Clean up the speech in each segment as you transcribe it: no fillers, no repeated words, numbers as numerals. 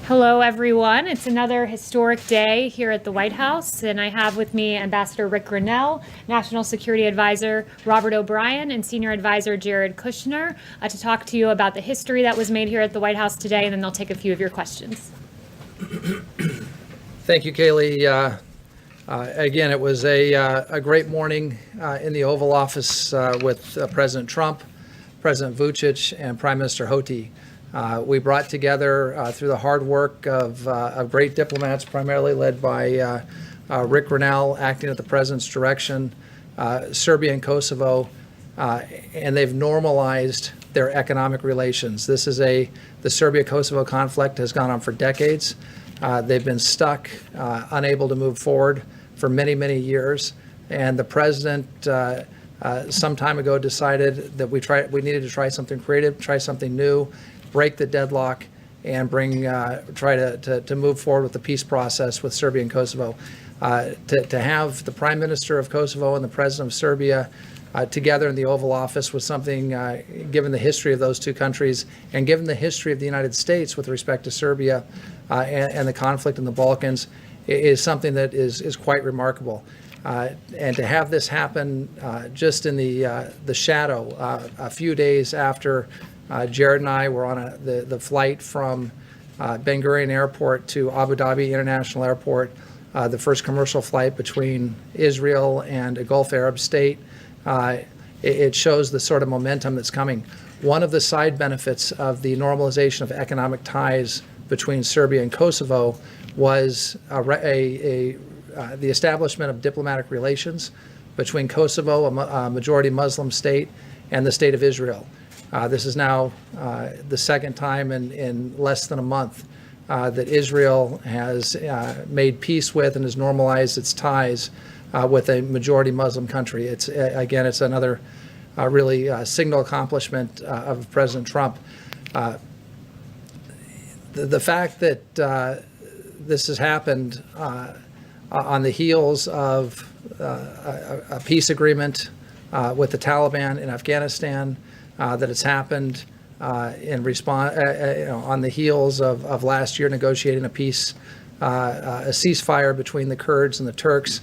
Hello, everyone. It's another historic day here at the White House, and I have with me Ambassador Rick Grenell, National Security Advisor Robert O'Brien, and Senior Advisor Jared Kushner to talk to you about the history that was made here at the White House today, and then they'll take a few of your questions. Thank you, Kaylee. Again, it was a great morning in the Oval Office with President Trump, President Vučić, and Prime Minister Hoti. We brought together, through the hard work of great diplomats, primarily led by Rick Grenell, acting at the President's direction, Serbia and Kosovo, and they've normalized their economic relations. The Serbia-Kosovo conflict has gone on for decades. They've been stuck, unable to move forward for many, many years. And the President, some time ago, decided that we needed to try something creative, try something new, break the deadlock, and try to move forward with the peace process with Serbia and Kosovo. To have the Prime Minister of Kosovo and the President of Serbia together in the Oval Office was something, given the history of those two countries and given the history of the United States with respect to Serbia and the conflict in the Balkans, is something that is quite remarkable. And to have this happen just in the shadow, a few days after Jared and I were on the flight from Ben Gurion Airport to Abu Dhabi International Airport, the first commercial flight between Israel and a Gulf Arab state. It shows the sort of momentum that's coming. One of the side benefits of the normalization of economic ties between Serbia and Kosovo was the establishment of diplomatic relations between Kosovo, a majority Muslim state, and the state of Israel. This is now the second time in less than a month that Israel has made peace with and has normalized its ties with a majority Muslim country. It's another really signal accomplishment of President Trump. The fact that this has happened on the heels of a peace agreement with the Taliban in Afghanistan, that it's happened in response on the heels of last year negotiating a ceasefire between the Kurds and the Turks.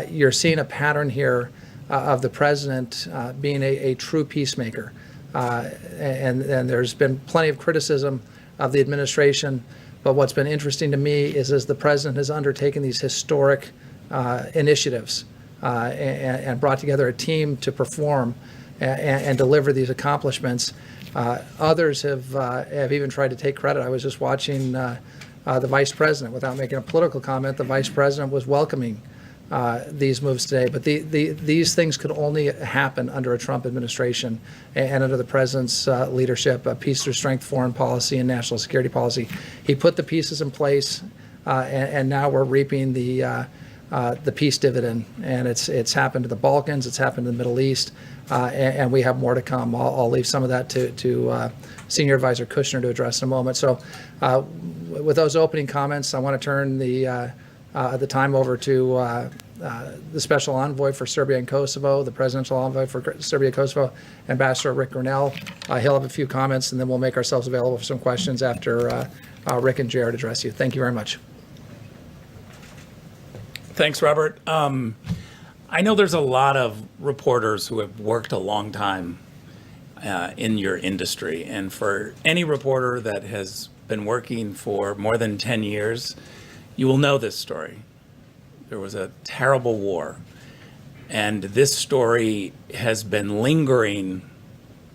You're seeing a pattern here of the president being a true peacemaker, and there's been plenty of criticism of the administration. But what's been interesting to me is as the president has undertaken these historic initiatives and brought together a team to perform and deliver these accomplishments, others have even tried to take credit. I was just watching the vice president, without making a political comment, the vice president was welcoming these moves today. But these things could only happen under a Trump administration and under the president's leadership, a peace through strength foreign policy and national security policy. He put the pieces in place, and now we're reaping the peace dividend. And it's happened to the Balkans, it's happened to the Middle East, and we have more to come. I'll leave some of that to Senior Advisor Kushner to address in a moment. So with those opening comments, I want to turn the time over to the Special Envoy for Serbia and Kosovo, the Presidential Envoy for Serbia and Kosovo, Ambassador Rick Grenell. He'll have a few comments, and then we'll make ourselves available for some questions after Rick and Jared address you. Thank you very much. Thanks, Robert. I know there's a lot of reporters who have worked a long time in your industry, and for any reporter that has been working for more than 10 years, you will know this story. There was a terrible war, and this story has been lingering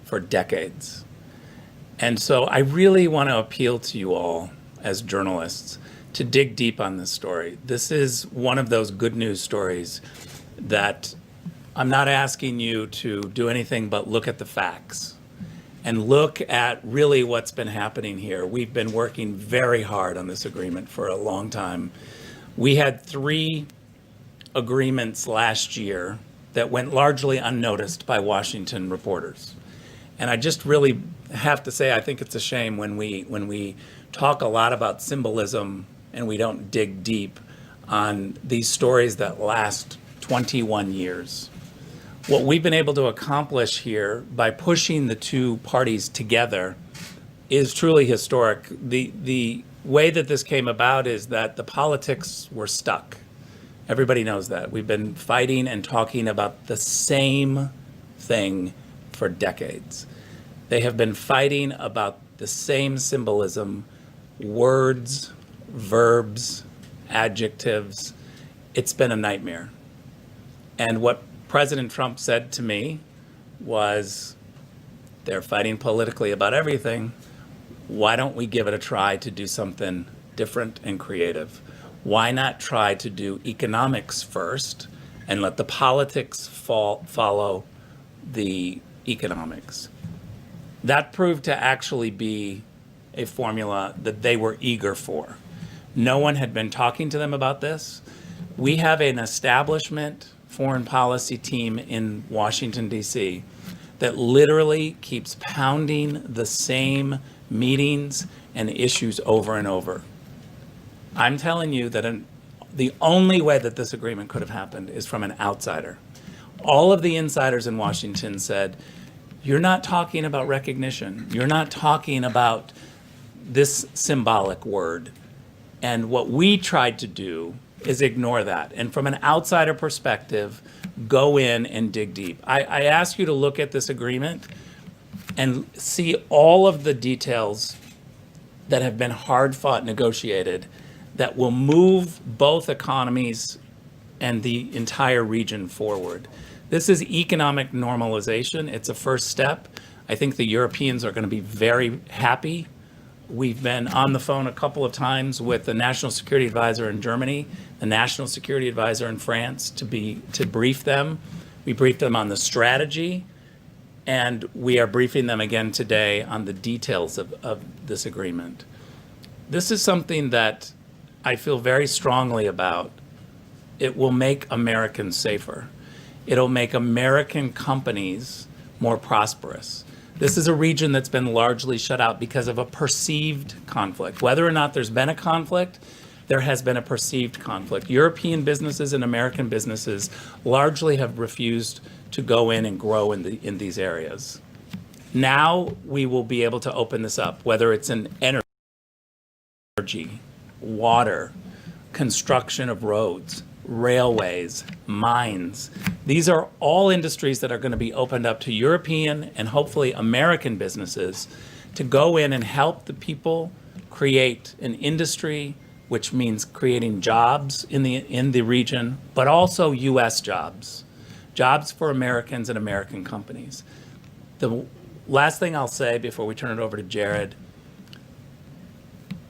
for decades. And so I really want to appeal to you all as journalists to dig deep on this story. This is one of those good news stories that I'm not asking you to do anything but look at the facts and look at really what's been happening here. We've been working very hard on this agreement for a long time. We had 3 agreements last year that went largely unnoticed by Washington reporters. And I just really have to say, I think it's a shame when we talk a lot about symbolism and we don't dig deep on these stories that last 21 years. What we've been able to accomplish here by pushing the two parties together is truly historic. The way that this came about is that the politics were stuck. Everybody knows that. We've been fighting and talking about the same thing for decades. They have been fighting about the same symbolism, words, verbs, adjectives. It's been a nightmare. And what President Trump said to me was, they're fighting politically about everything. Why don't we give it a try to do something different and creative? Why not try to do economics first and let the politics follow the economics? That proved to actually be a formula that they were eager for. No one had been talking to them about this. We have an establishment foreign policy team in Washington, D.C. that literally keeps pounding the same meetings and issues over and over. I'm telling you that the only way that this agreement could have happened is from an outsider. All of the insiders in Washington said, you're not talking about recognition. You're not talking about this symbolic word. And what we tried to do is ignore that. And from an outsider perspective, go in and dig deep. I ask you to look at this agreement and see all of the details that have been hard-fought negotiated that will move both economies and the entire region forward. This is economic normalization. It's a first step. I think the Europeans are going to be very happy. We've been on the phone a couple of times with the National Security Advisor in Germany, the National Security Advisor in France to brief them. We briefed them on the strategy, and we are briefing them again today on the details of this agreement. This is something that I feel very strongly about. It will make Americans safer. It'll make American companies more prosperous. This is a region that's been largely shut out because of a perceived conflict. Whether or not there's been a conflict, there has been a perceived conflict. European businesses and American businesses largely have refused to go in and grow in these areas. Now we will be able to open this up, whether it's in energy, water, construction of roads, railways, mines. These are all industries that are going to be opened up to European and hopefully American businesses to go in and help the people create an industry, which means creating jobs in the region, but also U.S. jobs for Americans and American companies. The last thing I'll say before we turn it over to Jared,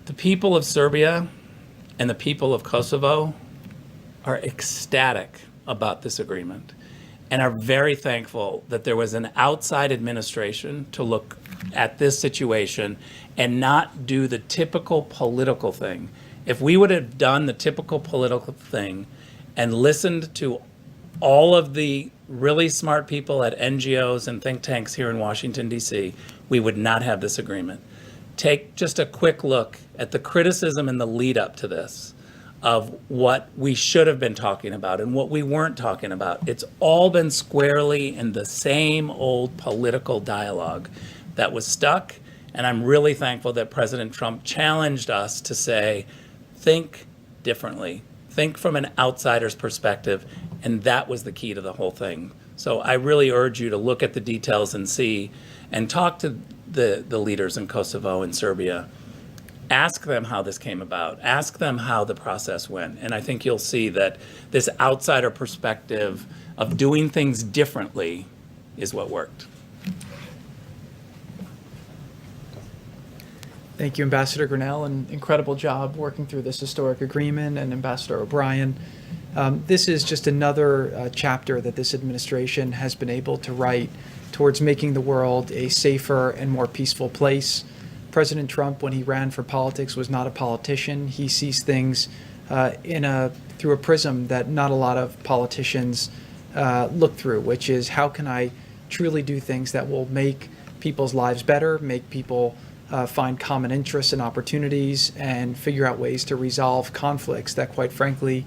the people of Serbia and the people of Kosovo are ecstatic about this agreement and are very thankful that there was an outside administration to look at this situation and not do the typical political thing. If we would have done the typical political thing and listened to all of the really smart people at NGOs and think tanks here in Washington, D.C., we would not have this agreement. Take just a quick look at the criticism and the lead up to this of what we should have been talking about and what we weren't talking about. It's all been squarely in the same old political dialogue that was stuck. And I'm really thankful that President Trump challenged us to say, think differently, think from an outsider's perspective. And that was the key to the whole thing. So I really urge you to look at the details and see and talk to the leaders in Kosovo and Serbia. Ask them how this came about. Ask them how the process went. And I think you'll see that this outsider perspective of doing things differently is what worked. Thank you, Ambassador Grenell, an incredible job working through this historic agreement, and Ambassador O'Brien. This is just another chapter that this administration has been able to write towards making the world a safer and more peaceful place. President Trump, when he ran for politics, was not a politician. He sees things through a prism that not a lot of politicians look through, which is how can I truly do things that will make people's lives better, make people find common interests and opportunities, and figure out ways to resolve conflicts that, quite frankly,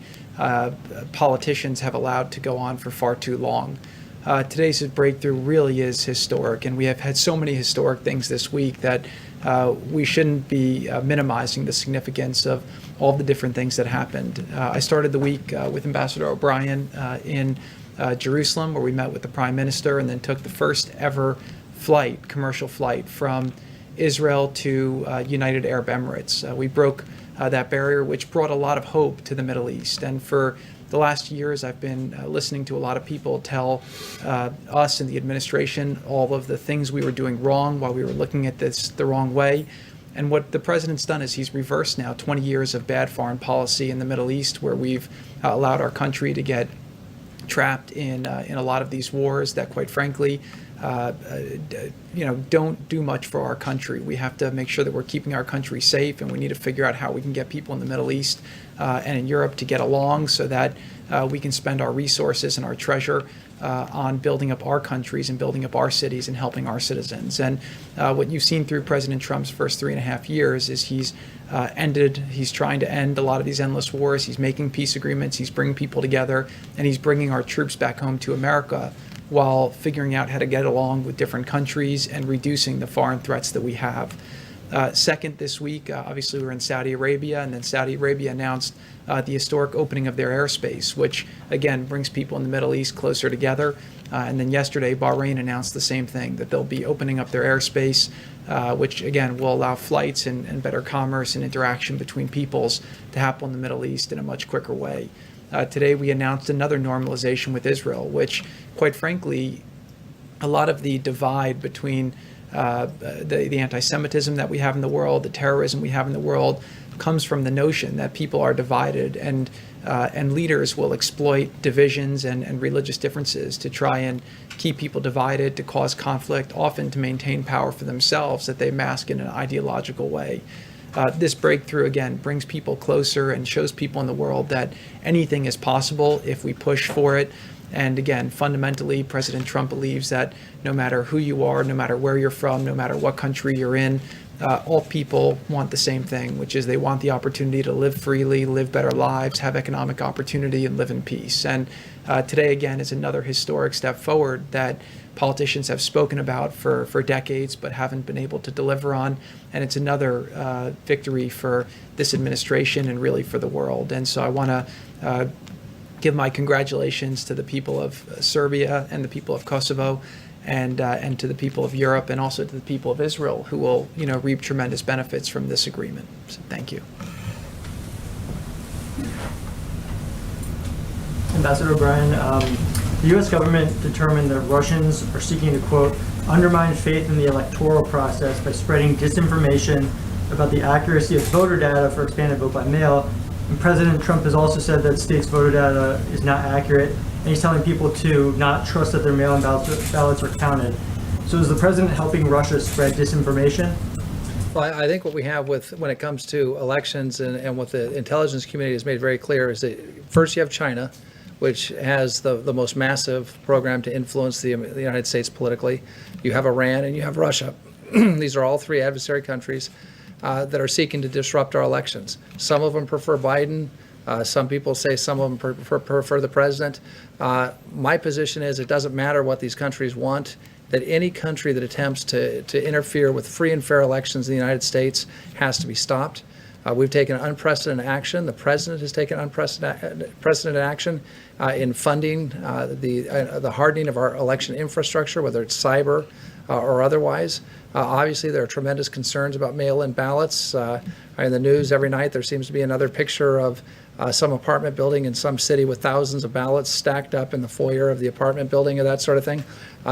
politicians have allowed to go on for far too long. Today's breakthrough really is historic, and we have had so many historic things this week that we shouldn't be minimizing the significance of all the different things that happened. I started the week with Ambassador O'Brien in Jerusalem, where we met with the Prime Minister and then took the first ever commercial flight from Israel to United Arab Emirates. We broke that barrier, which brought a lot of hope to the Middle East. And for the last years, I've been listening to a lot of people tell us and the administration all of the things we were doing wrong while we were looking at this the wrong way. And what the president's done is he's reversed now 20 years of bad foreign policy in the Middle East, where we've allowed our country to get trapped in a lot of these wars that, quite frankly, don't do much for our country. We have to make sure that we're keeping our country safe, and we need to figure out how we can get people in the Middle East and in Europe to get along so that we can spend our resources and our treasure on building up our countries and building up our cities and helping our citizens. And what you've seen through President Trump's first 3.5 years is he's trying to end a lot of these endless wars. He's making peace agreements. He's bringing people together, and he's bringing our troops back home to America while figuring out how to get along with different countries and reducing the foreign threats that we have. Second, this week, obviously, we were in Saudi Arabia, and then Saudi Arabia announced the historic opening of their airspace, which, again, brings people in the Middle East closer together. And then yesterday, Bahrain announced the same thing, that they'll be opening up their airspace, which, again, will allow flights and better commerce and interaction between peoples to happen in the Middle East in a much quicker way. Today, we announced another normalization with Israel, which, quite frankly, a lot of the divide between the anti-Semitism that we have in the world, the terrorism we have in the world, comes from the notion that people are divided, and leaders will exploit divisions and religious differences to try and keep people divided, to cause conflict, often to maintain power for themselves that they mask in an ideological way. This breakthrough, again, brings people closer and shows people in the world that anything is possible if we push for it. And again, fundamentally, President Trump believes that no matter who you are, no matter where you're from, no matter what country you're in, all people want the same thing, which is they want the opportunity to live freely, live better lives, have economic opportunity, and live in peace. And today, again, is another historic step forward that politicians have spoken about for decades but haven't been able to deliver on. And it's another victory for this administration and really for the world. And so I want to give my congratulations to the people of Serbia and the people of Kosovo, and to the people of Europe, and also to the people of Israel, who will reap tremendous benefits from this agreement. So thank you. Ambassador O'Brien, the U.S. government determined that Russians are seeking to, quote, undermine faith in the electoral process by spreading disinformation about the accuracy of voter data for expanded vote by mail. And President Trump has also said that states' voter data is not accurate, and he's telling people to not trust that their mail-in ballots are counted. So is the president helping Russia spread disinformation? Well, I think what we have when it comes to elections and what the intelligence community has made very clear is that first you have China, which has the most massive program to influence the United States politically. You have Iran and you have Russia. These are all three adversary countries that are seeking to disrupt our elections. Some of them prefer Biden. Some people say some of them prefer the president. My position is it doesn't matter what these countries want, that any country that attempts to interfere with free and fair elections in the United States has to be stopped. We've taken unprecedented action. The president has taken unprecedented action in funding the hardening of our election infrastructure, whether it's cyber or otherwise. Obviously, there are tremendous concerns about mail-in ballots. In the news every night, there seems to be another picture of some apartment building in some city with thousands of ballots stacked up in the foyer of the apartment building, or that sort of thing.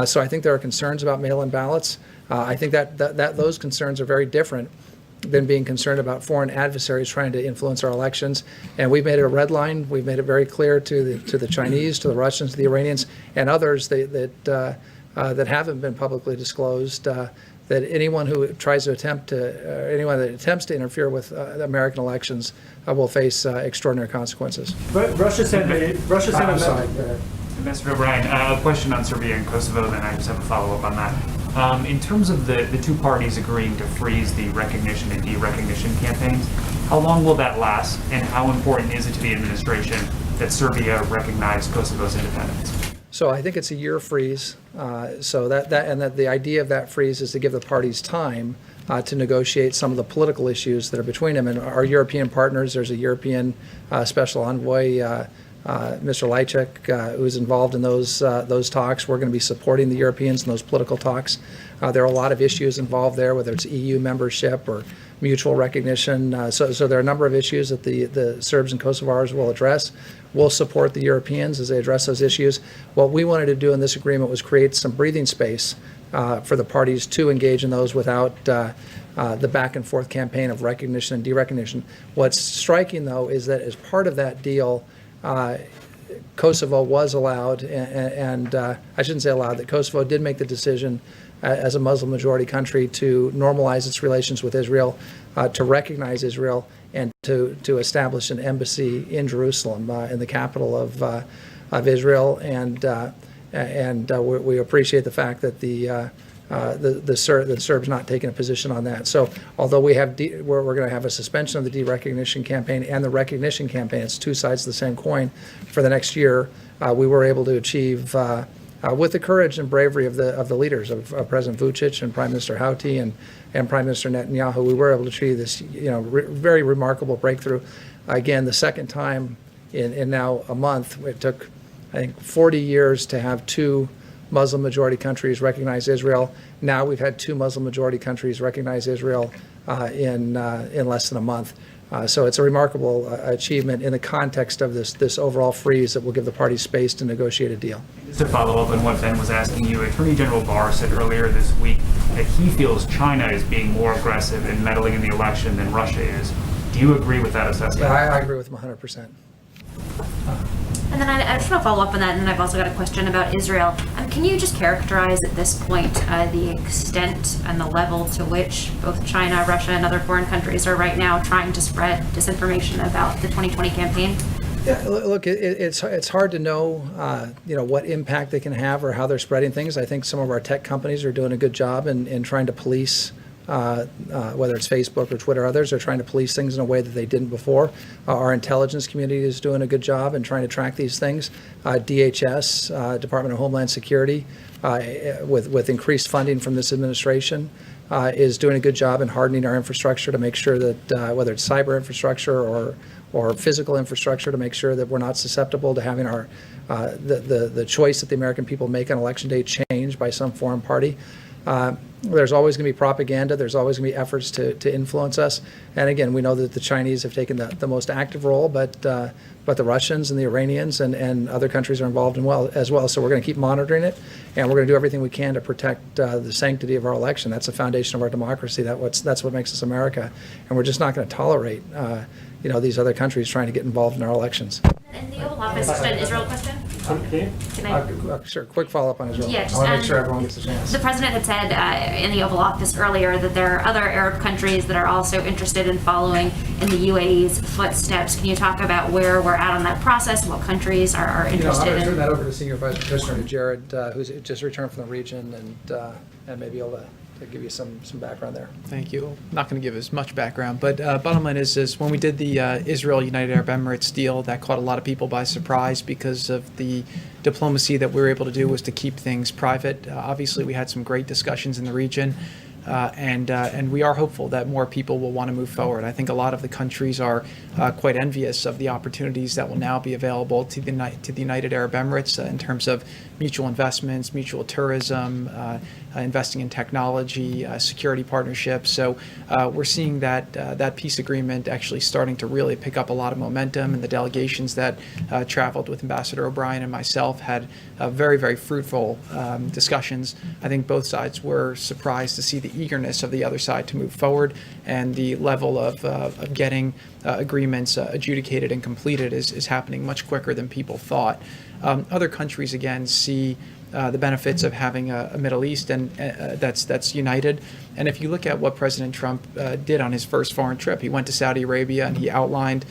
So I think there are concerns about mail-in ballots. I think that those concerns are very different than being concerned about foreign adversaries trying to influence our elections. And we've made it a red line. We've made it very clear to the Chinese, to the Russians, to the Iranians, and others that haven't been publicly disclosed, that anyone who tries to anyone that attempts to interfere with American elections will face extraordinary consequences. But Russia sent I'm sorry. Mr. O'Brien, a question on Serbia and Kosovo, then I just have a follow-up on that. In terms of the two parties agreeing to freeze the recognition and de-recognition campaigns, how long will that last, and how important is it to the administration that Serbia recognize Kosovo's independence? So I think it's a year freeze. So that the idea of that freeze is to give the parties time to negotiate some of the political issues that are between them. And our European partners, there's a European special envoy, Mr. Lajcik, who's involved in those talks. We're going to be supporting the Europeans in those political talks. There are a lot of issues involved there, whether it's EU membership or mutual recognition. So there are a number of issues that the Serbs and Kosovars will address. We'll support the Europeans as they address those issues. What we wanted to do in this agreement was create some breathing space for the parties to engage in those without the back and forth campaign of recognition and derecognition. What's striking, though, is that as part of that deal, Kosovo was allowed, and I shouldn't say allowed, that Kosovo did make the decision as a Muslim majority country to normalize its relations with Israel, to recognize Israel, and to establish an embassy in Jerusalem, in the capital of Israel. And we appreciate the fact that the Serbs not taking a position on that. So although we're going to have a suspension of the derecognition campaign and the recognition campaign, it's two sides of the same coin for the next year, we were able to achieve, with the courage and bravery of the leaders of President Vučić and Prime Minister Houti and Prime Minister Netanyahu, we were able to achieve this very remarkable breakthrough. Again, the second time in now a month. It took, I think, 40 years to have two Muslim majority countries recognize Israel. Now we've had two Muslim majority countries recognize Israel in less than a month. So it's a remarkable achievement in the context of this overall freeze that will give the parties space to negotiate a deal. Just to follow up on what Ben was asking you, Attorney General Barr said earlier this week that he feels China is being more aggressive in meddling in the election than Russia is. Do you agree with that assessment? Yeah, I agree with him 100%. And then I just want to follow up on that, and then I've also got a question about Israel. Can you just characterize at this point the extent and the level to which both China, Russia, and other foreign countries are right now trying to spread disinformation about the 2020 campaign? Yeah, look, it's hard to know, what impact they can have or how they're spreading things. I think some of our tech companies are doing a good job in trying to police, whether it's Facebook or Twitter, others are trying to police things in a way that they didn't before. Our intelligence community is doing a good job in trying to track these things. DHS, Department of Homeland Security, with increased funding from this administration, is doing a good job in hardening our infrastructure to make sure that whether it's cyber infrastructure or physical infrastructure, to make sure that we're not susceptible to having our the choice that the American people make on election day changed by some foreign party. There's always going to be propaganda. There's always going to be efforts to influence us. And again, we know that the Chinese have taken the most active role, but the Russians and the Iranians and other countries are involved as well. So we're going to keep monitoring it, and we're going to do everything we can to protect the sanctity of our election. That's the foundation of our democracy. That's what makes us America. And we're just not going to tolerate these other countries trying to get involved in our elections. In the Oval Office, just an Israel question? Can I? Sure, quick follow-up on Israel. Yeah, I want to make sure everyone gets a chance. The president had said in the Oval Office earlier that there are other Arab countries that are also interested in following in the UAE's footsteps. Can you talk about where we're at on that process, what countries are I'm interested going to turn in? that over to Senior Vice Commissioner Jared, who's just returned from the region and maybe able to give you some background there. Thank you. I'm not going to give as much background, but bottom line is when we did the Israel-United Arab Emirates deal, that caught a lot of people by surprise because of the diplomacy that we were able to do was to keep things private. Obviously, we had some great discussions in the region, and we are hopeful that more people will want to move forward. I think a lot of the countries are quite envious of the opportunities that will now be available to the United Arab Emirates in terms of mutual investments, mutual tourism, investing in technology, security partnerships. So we're seeing that peace agreement actually starting to really pick up a lot of momentum, and the delegations that traveled with Ambassador O'Brien and myself had very, very fruitful discussions. I think both sides were surprised to see the eagerness of the other side to move forward, and the level of getting agreements adjudicated and completed is happening much quicker than people thought. Other countries, again, see the benefits of having a Middle East and that's united. And if you look at what President Trump did on his first foreign trip, he went to Saudi Arabia and he outlined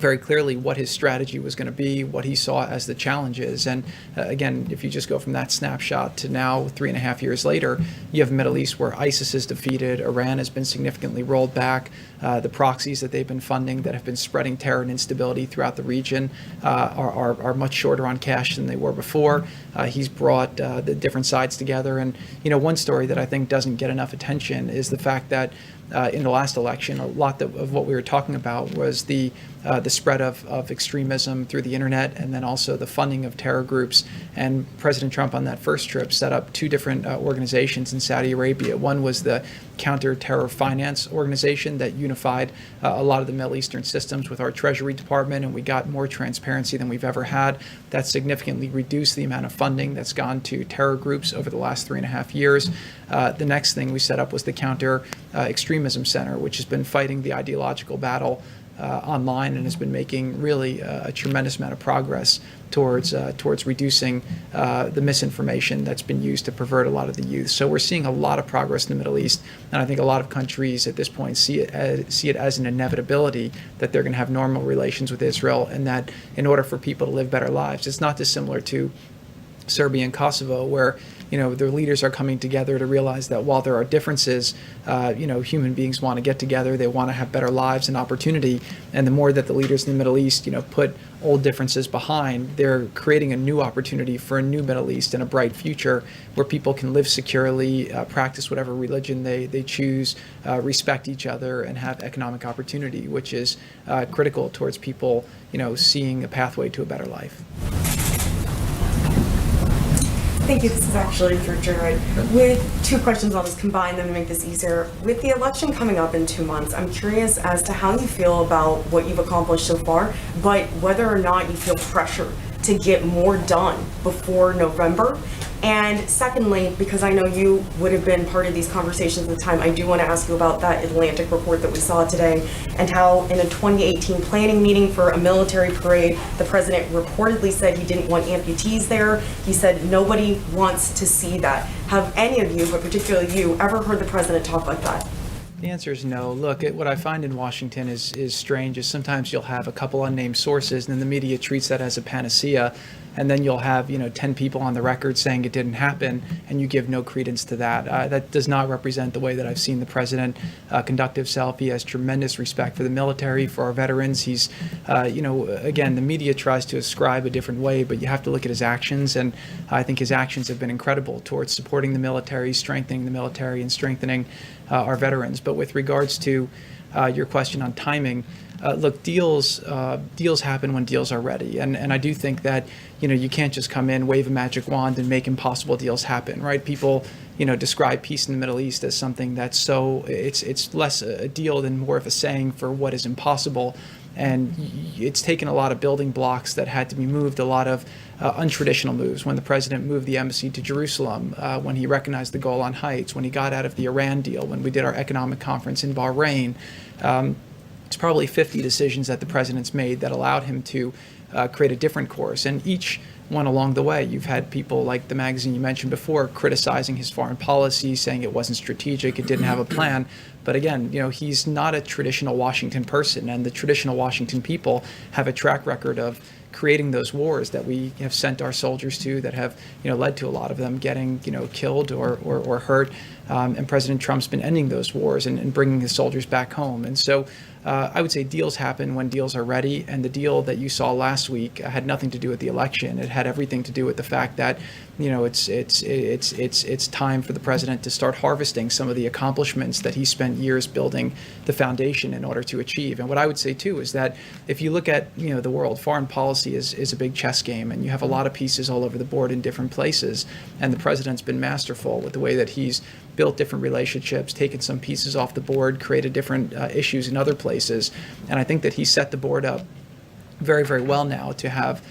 very clearly what his strategy was going to be, what he saw as the challenges. And again, if you just go from that snapshot to now, 3.5 years later, you have a Middle East where ISIS is defeated, Iran has been significantly rolled back, the proxies that they've been funding that have been spreading terror and instability throughout the region are much shorter on cash than they were before. He's brought the different sides together. And, one story that I think doesn't get enough attention is the fact that in the last election, a lot of what we were talking about was the spread of extremism through the internet, and then also the funding of terror groups. And President Trump on that first trip set up two different organizations in Saudi Arabia. One was the Counter-Terror Finance Organization that unified a lot of the Middle Eastern systems with our Treasury Department, and we got more transparency than we've ever had. That significantly reduced the amount of funding that's gone to terror groups over the last 3.5 years. The next thing we set up was the Counter Extremism Center, which has been fighting the ideological battle online and has been making really a tremendous amount of progress towards reducing the misinformation that's been used to pervert a lot of the youth. So we're seeing a lot of progress in the Middle East, and I think a lot of countries at this point see it as an inevitability that they're going to have normal relations with Israel, and that in order for people to live better lives, it's not dissimilar to Serbia and Kosovo, where their leaders are coming together to realize that while there are differences, human beings want to get together, they want to have better lives and opportunity, and the more that the leaders in the Middle East, put old differences behind, they're creating a new opportunity for a new Middle East and a bright future where people can live securely, practice whatever religion they choose, respect each other, and have economic opportunity, which is critical towards people, seeing a pathway to a better life. Thank you. This is actually for Jared. With two questions, I'll just combine them to make this easier. With the election coming up in 2 months, I'm curious as to how you feel about what you've accomplished so far, but whether or not you feel pressure to get more done before November. And secondly, because I know you would have been part of these conversations at the time, I do want to ask you about that Atlantic report that we saw today, and how in a 2018 planning meeting for a military parade, the president reportedly said he didn't want amputees there. He said nobody wants to see that. Have any of you, but particularly you, ever heard the president talk like that? The answer is no. Look, what I find in Washington is strange is sometimes you'll have a couple unnamed sources and then the media treats that as a panacea, and then you'll have 10 people on the record saying it didn't happen, and you give no credence to that. That does not represent the way that I've seen the president conduct himself. He has tremendous respect for the military, for our veterans. He's, again, the media tries to ascribe a different way, but you have to look at his actions, and I think his actions have been incredible towards supporting the military, strengthening the military, and strengthening our veterans. But with regards to your question on timing, look, deals happen when deals are ready, and I do think that you can't just come in, wave a magic wand, and make impossible deals happen, right? People describe peace in the Middle East as something that's it's less a deal than more of a saying for what is impossible. And it's taken a lot of building blocks that had to be moved, a lot of untraditional moves. When the president moved the embassy to Jerusalem, when he recognized the Golan Heights, when he got out of the Iran deal, when we did our economic conference in Bahrain, it's probably 50 decisions that the president's made that allowed him to create a different course. And each one along the way, you've had people like the magazine you mentioned before criticizing his foreign policy, saying it wasn't strategic, it didn't have a plan. But again, he's not a traditional Washington person, and the traditional Washington people have a track record of creating those wars that we have sent our soldiers to, that have led to a lot of them getting killed or hurt. And President Trump's been ending those wars and bringing his soldiers back home. And so I would say deals happen when deals are ready. And the deal that you saw last week had nothing to do with the election. It had everything to do with the fact that it's time for the president to start harvesting some of the accomplishments that he spent years building the foundation in order to achieve. And what I would say too is that if you look at the world, foreign policy is a big chess game, and you have a lot of pieces all over the board in different places. And the president's been masterful with the way that he's built different relationships, taken some pieces off the board, created different issues in other places. And I think that he set the board up very, very well now to have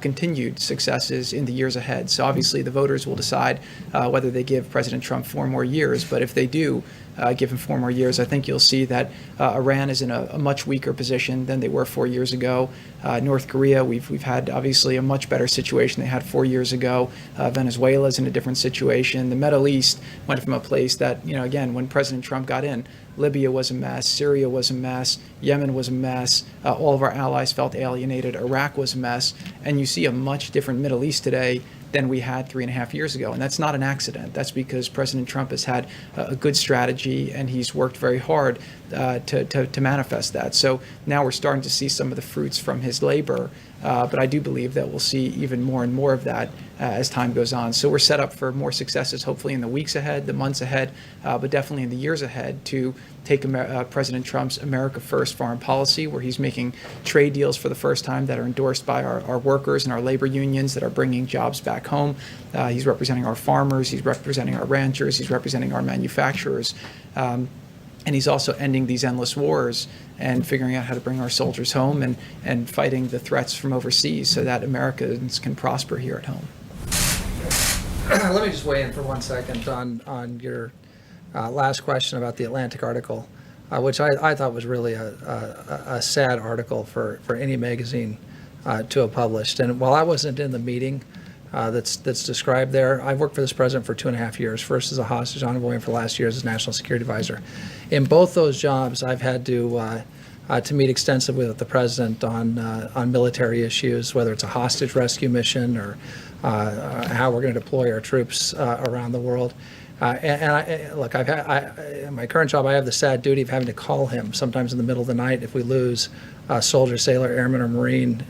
continued successes in the years ahead. So obviously the voters will decide whether they give President Trump 4 more years. But if they do give him 4 more years, I think you'll see that Iran is in a much weaker position than they were 4 years ago. North Korea, we've had obviously a much better situation they had 4 years ago. Venezuela's in a different situation. The Middle East went from a place that, again, when President Trump got in, Libya was a mess, Syria was a mess, Yemen was a mess, all of our allies felt alienated, Iraq was a mess, and you see a much different Middle East today than we had 3.5 years ago. And that's not an accident. That's because President Trump has had a good strategy and he's worked very hard to manifest that. So now we're starting to see some of the fruits from his labor. But I do believe that we'll see even more and more of that as time goes on. So we're set up for more successes, hopefully in the weeks ahead, the months ahead, but definitely in the years ahead to take President Trump's America First foreign policy, where he's making trade deals for the first time that are endorsed by our workers and our labor unions that are bringing jobs back home. He's representing our farmers, he's representing our ranchers, he's representing our manufacturers. And he's also ending these endless wars and figuring out how to bring our soldiers home and fighting the threats from overseas so that Americans can prosper here at home. Let me just weigh in for 1 second on your last question about the Atlantic article, which I thought was really a sad article for any magazine to have published. And while I wasn't in the meeting that's described there, I've worked for this president for 2.5 years, first as a hostage envoy and for the last year as national security advisor. In both those jobs, I've had to meet extensively with the president on military issues, whether it's a hostage rescue mission or how we're going to deploy our troops around the world. Look, in my current job, I have the sad duty of having to call him sometimes in the middle of the night if we lose a soldier, sailor, airman, or Marine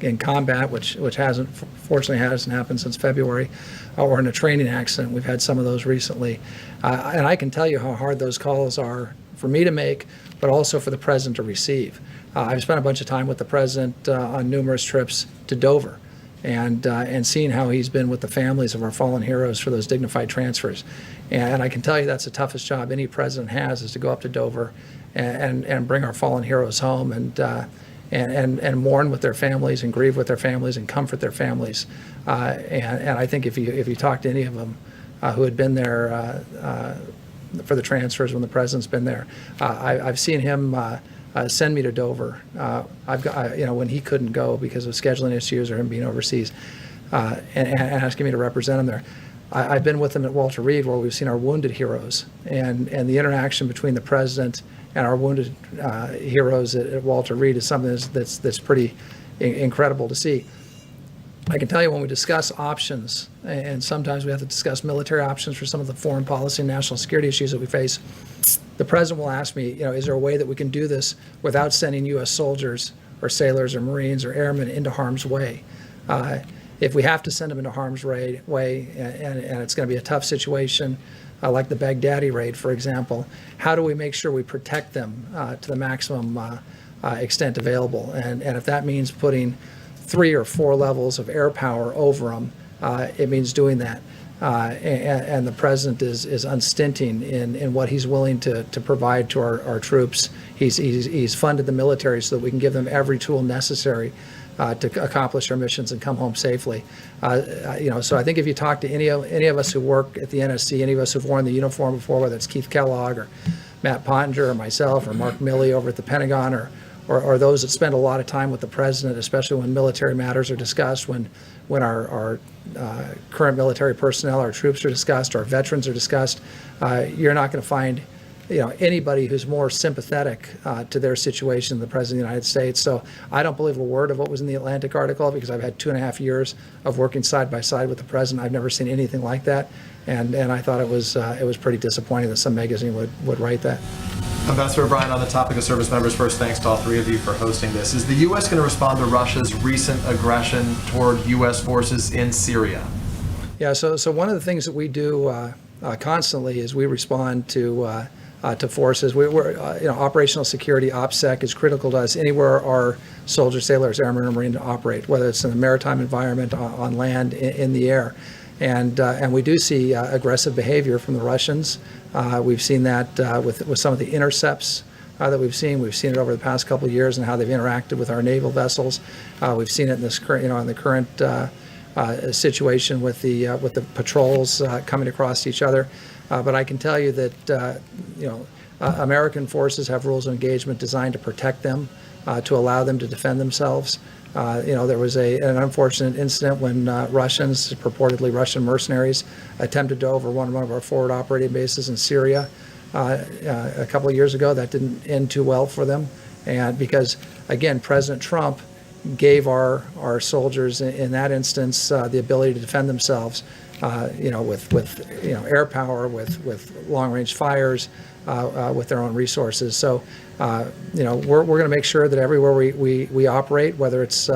in combat, which fortunately hasn't happened since February, or in a training accident. We've had some of those recently. And I can tell you how hard those calls are for me to make, but also for the president to receive. I've spent a bunch of time with the president on numerous trips to Dover, and seeing how he's been with the families of our fallen heroes for those dignified transfers. And I can tell you that's the toughest job any president has, is to go up to Dover and bring our fallen heroes home and mourn with their families and grieve with their families and comfort their families. And I think if you talk to any of them who had been there for the transfers when the president's been there, I've seen him send me to Dover. I've got, when he couldn't go because of scheduling issues or him being overseas, and asking me to represent him there. I've been with him at Walter Reed, where we've seen our wounded heroes, and the interaction between the president and our wounded heroes at Walter Reed is something that's pretty incredible to see. I can tell you when we discuss options, and sometimes we have to discuss military options for some of the foreign policy and national security issues that we face, the president will ask me, is there a way that we can do this without sending U.S. soldiers or sailors or Marines or airmen into harm's way? If we have to send them into harm's way, and it's going to be a tough situation, like the Baghdadi raid, for example, how do we make sure we protect them to the maximum extent available? And if that means putting 3 or 4 levels of air power over them, it means doing that. And the president is unstinting in what he's willing to provide to our troops. He's funded the military so that we can give them every tool necessary to accomplish our missions and come home safely. So I think if you talk to any of us who work at the NSC, any of us who've worn the uniform before, whether it's Keith Kellogg or Matt Pottinger or myself or Mark Milley over at the Pentagon, or those that spend a lot of time with the president, especially when military matters are discussed, when our current military personnel, our troops are discussed, our veterans are discussed, you're not going to find anybody who's more sympathetic to their situation than the President of the United States. So I don't believe a word of what was in the Atlantic article, because I've had 2.5 years of working side by side with the President. I've never seen anything like that, and I thought it was pretty disappointing that some magazine would write that. Ambassador O'Brien, on the topic of service members, first, thanks to all 3 of you for hosting this. Is the U.S. going to respond to Russia's recent aggression toward U.S. forces in Syria? Yeah, so one of the things that we do constantly is we respond to forces. We're operational security, OPSEC, is critical to us anywhere our soldiers, sailors, airmen, or Marine operate, whether it's in the maritime environment, on land, in the air. And we do see aggressive behavior from the Russians. We've seen that with some of the intercepts that we've seen. We've seen it over the past couple of years and how they've interacted with our naval vessels. We've seen it in this current, in the current situation with the patrols coming across each other. But I can tell you that American forces have rules of engagement designed to protect them, to allow them to defend themselves. There was an unfortunate incident when purportedly Russian mercenaries, attempted to overrun one of our forward operating bases in Syria. a couple of years ago. That didn't end too well for them, and because again, President Trump gave our soldiers in that instance the ability to defend themselves, with air power, with long range fires, with their own resources. So we're going to make sure that everywhere we operate, whether it's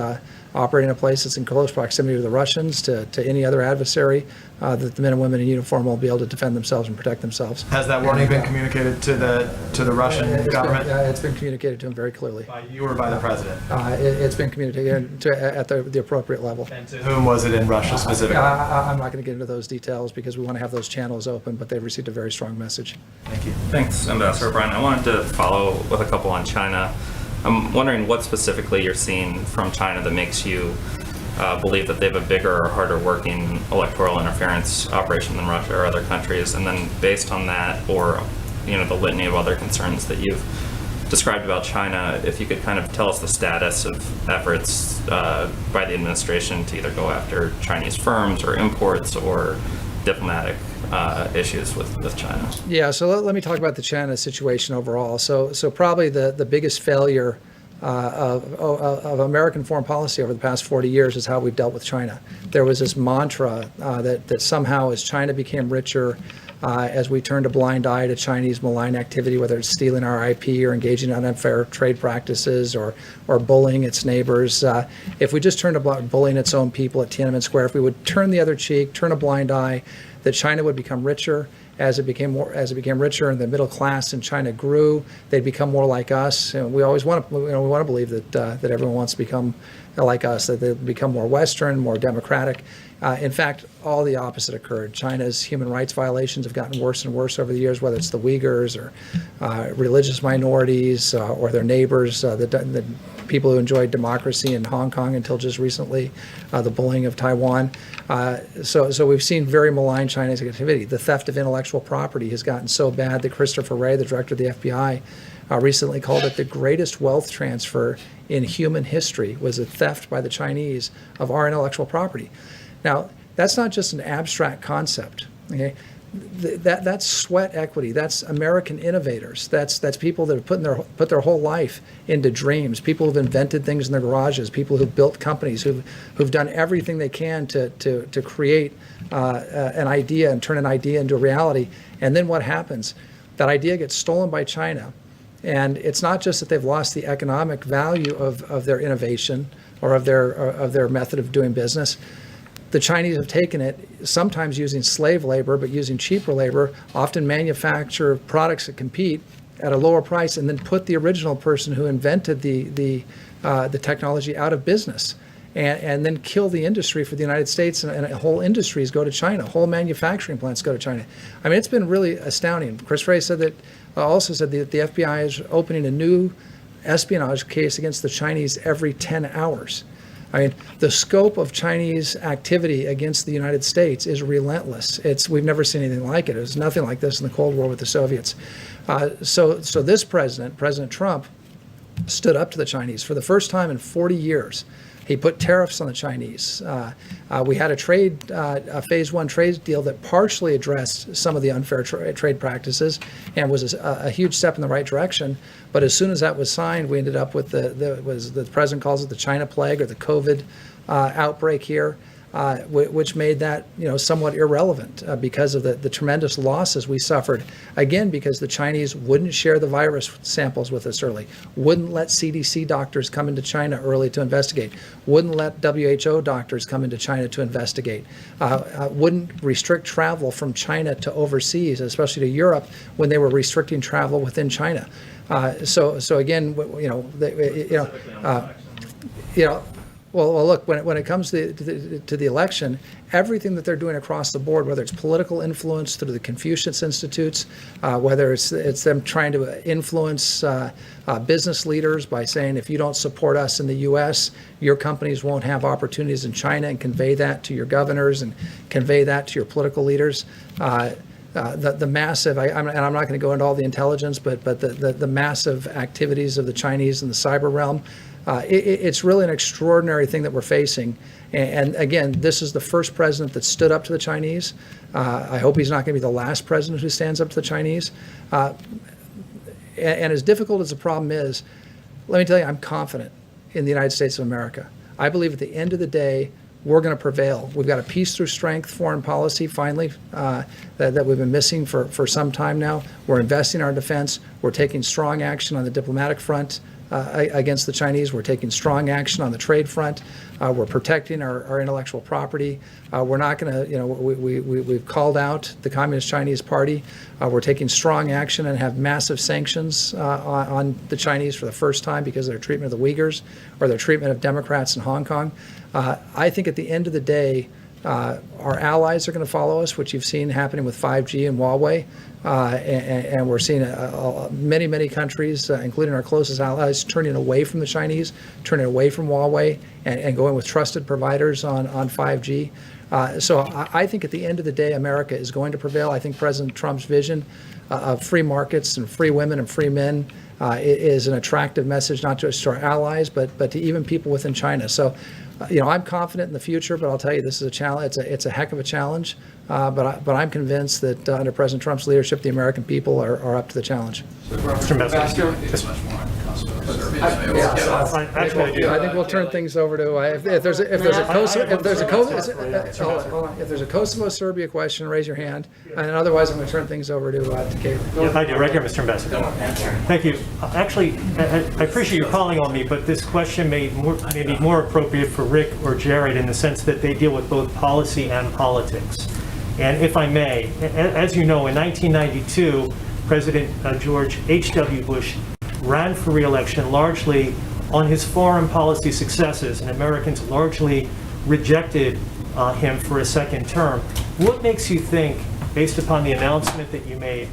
operating in a place that's in close proximity to the Russians, to any other adversary, that the men and women in uniform will be able to defend themselves and protect themselves. Has that warning been communicated to the Russian government? It's been communicated to them very clearly. By you or by the president? It's been communicated at the appropriate level. And to whom was it in Russia specifically? I'm not going to get into those details because we want to have those channels open, but they've received a very strong message. Thank you. Thanks, Ambassador O'Brien. I wanted to follow with a couple on China. I'm wondering what specifically you're seeing from China that makes you believe that they have a bigger or harder working electoral interference operation than Russia or other countries, and then based on that, or the litany of other concerns that you've described about China, if you could kind of tell us the status of efforts by the administration to either go after Chinese firms or imports or diplomatic issues with China. Yeah, so let me talk about the China situation overall. So probably the biggest failure of American foreign policy over the past 40 years is how we've dealt with China. There was this mantra that somehow as China became richer, as we turned a blind eye to Chinese malign activity, whether it's stealing our IP or engaging in unfair trade practices or bullying its neighbors, if we just turned about bullying its own people at Tiananmen Square, if we would turn the other cheek, turn a blind eye, that China would become richer. As it became richer and the middle class in China grew, they'd become more like us. And we always want to believe that everyone wants to become like us, that they become more Western, more democratic. In fact, all the opposite occurred. China's human rights violations have gotten worse and worse over the years, whether it's the Uyghurs or religious minorities or their neighbors, the people who enjoyed democracy in Hong Kong until just recently, the bullying of Taiwan. So we've seen very malign Chinese activity. The theft of intellectual property has gotten so bad that Christopher Wray, the director of the FBI, recently called it the greatest wealth transfer in human history was a theft by the Chinese of our intellectual property. Now, that's not just an abstract concept, okay? That's sweat equity. That's American innovators. That's people that have put their whole life into dreams. People who've invented things in their garages. People who've built companies. Who've done everything they can to create an idea and turn an idea into a reality. And then what happens? That idea gets stolen by China, and it's not just that they've lost the economic value of their innovation or of their method of doing business. The Chinese have taken it, sometimes using slave labor, but using cheaper labor, often manufacture products that compete at a lower price, and then put the original person who invented the technology out of business, and then kill the industry for the United States, and whole industries go to China, whole manufacturing plants go to China. I mean, it's been really astounding. Chris Wray said that, also said that the FBI is opening a new espionage case against the Chinese every 10 hours. I mean, the scope of Chinese activity against the United States is relentless. We've never seen anything like it. It was nothing like this in the Cold War with the Soviets. So this President Trump, stood up to the Chinese for the first time in 40 years. He put tariffs on the Chinese. We had a phase one trade deal that partially addressed some of the unfair trade practices and was a huge step in the right direction. But as soon as that was signed, we ended up with the president calls it the China plague or the COVID outbreak here, which made that somewhat irrelevant because of the tremendous losses we suffered. Again, because the Chinese wouldn't share the virus samples with us early, wouldn't let CDC doctors come into China early to investigate, wouldn't let WHO doctors come into China to investigate, wouldn't restrict travel from China to overseas, especially to Europe, when they were restricting travel within China. So again, Well, look, when it comes to the election, everything that they're doing across the board, whether it's political influence through the Confucius Institutes, whether it's them trying to influence business leaders by saying, if you don't support us in the U.S., your companies won't have opportunities in China, and convey that to your governors and convey that to your political leaders. The massive, and I'm not going to go into all the intelligence, but the massive activities of the Chinese in the cyber realm, It's really an extraordinary thing that we're facing. And again, this is the first president that stood up to the Chinese. I hope he's not going to be the last president who stands up to the Chinese. And as difficult as the problem is, let me tell you, I'm confident in the United States of America. I believe at the end of the day, we're going to prevail. We've got a peace through strength foreign policy, finally, that we've been missing for some time now. We're investing in our defense. We're taking strong action on the diplomatic front against the Chinese. We're taking strong action on the trade front. We're protecting our intellectual property. We're not going to, we've called out the Communist Chinese Party. We're taking strong action and have massive sanctions on the Chinese for the first time because of their treatment of the Uyghurs or their treatment of Democrats in Hong Kong. I think at the end of the day, our allies are going to follow us, which you've seen happening with 5G and Huawei. And we're seeing many, many countries, including our closest allies, turning away from the Chinese, turning away from Huawei, and going with trusted providers on 5G. So I think at the end of the day, America is going to prevail. I think President Trump's vision of free markets and free women and free men is an attractive message, not just to our allies, but to even people within China. So, I'm confident in the future, but I'll tell you, this is a challenge. It's a heck of a challenge. But I'm convinced that under President Trump's leadership, the American people are up to the challenge. Mr. Ambassador, I think we'll turn things over to if there's a Kosovo-Serbia question, raise your hand, and otherwise I'm going to turn things over to Caitlin. I do, right here, Mr. Ambassador. Thank you. Actually, I appreciate you calling on me, but this question may be more appropriate for Rick or Jared in the sense that they deal with both policy and politics. And if I may, as you know, in 1992, President George H.W. Bush ran for re-election largely on his foreign policy successes, and Americans largely rejected him for a second term. What makes you think, based upon the announcement that you made